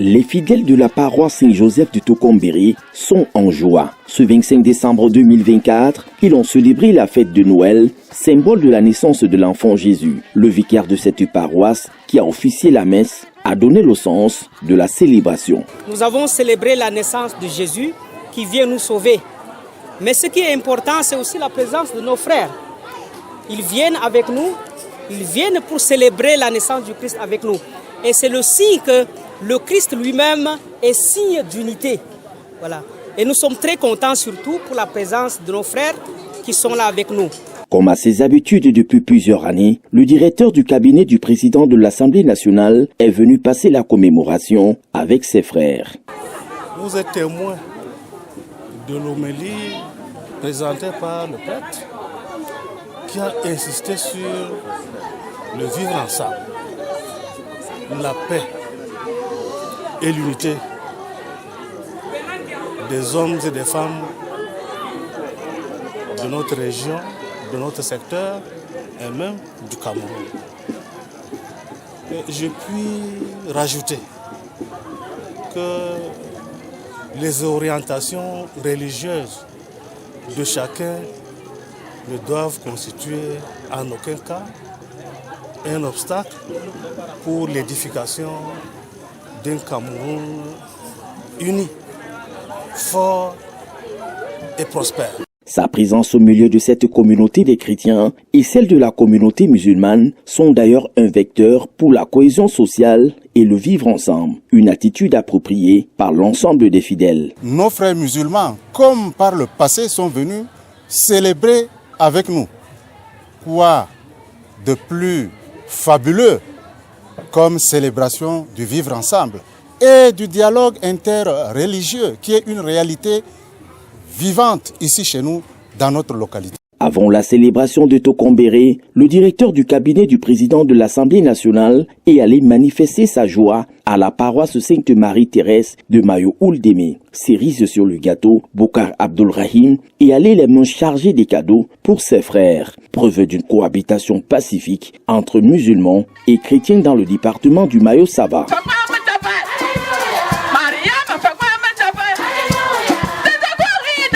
Les fidèles de la paroisse Saint-Joseph de Tokombéré sont en joie. Ce 25 décembre 2024, ils ont célébré la fête de Noël, symbole de la naissance de l'enfant Jésus. Le vicaire de cette paroisse, qui a officié la messe, a donné le sens de la célébration. Nous avons célébré la naissance de Jésus qui vient nous sauver. Mais ce qui est important, c'est aussi la présence de nos frères. Ils viennent avec nous, ils viennent pour célébrer la naissance du Christ avec nous. Et c'est le signe que le Christ lui-même est signe d'unité. Voilà. Et nous sommes très contents surtout pour la présence de nos frères qui sont là avec nous. Comme à ses habitudes depuis plusieurs années, le directeur du cabinet du président de l'Assemblée nationale est venu passer la commémoration avec ses frères. Vous êtes témoin de l'homélie présentée par le prêtre qui a insisté sur le vivre ensemble, la paix et l'unité des hommes et des femmes de notre région, de notre secteur et même du Cameroun. Et je puis rajouter que les orientations religieuses de chacun ne doivent constituer en aucun cas un obstacle pour l'édification d'un Cameroun uni, fort et prospère. Sa présence au milieu de cette communauté des chrétiens et celle de la communauté musulmane sont d'ailleurs un vecteur pour la cohésion sociale et le vivre ensemble, une attitude appropriée par l'ensemble des fidèles. Nos frères musulmans, comme par le passé, sont venus célébrer avec nous. Quoi de plus fabuleux comme célébration du vivre ensemble et du dialogue interreligieux qui est une réalité vivante ici chez nous, dans notre localité. Avant la célébration de Tokombéré, le directeur du cabinet du président de l'Assemblée nationale est allé manifester sa joie à la paroisse Sainte-Marie-Thérèse de Mayo-Ouldémé. Cerise sur le gâteau, Bokar Abdulrahim est allé les mains chargées des cadeaux pour ses frères. Preuve d'une cohabitation pacifique entre musulmans et chrétiens dans le département du Mayo-Sava.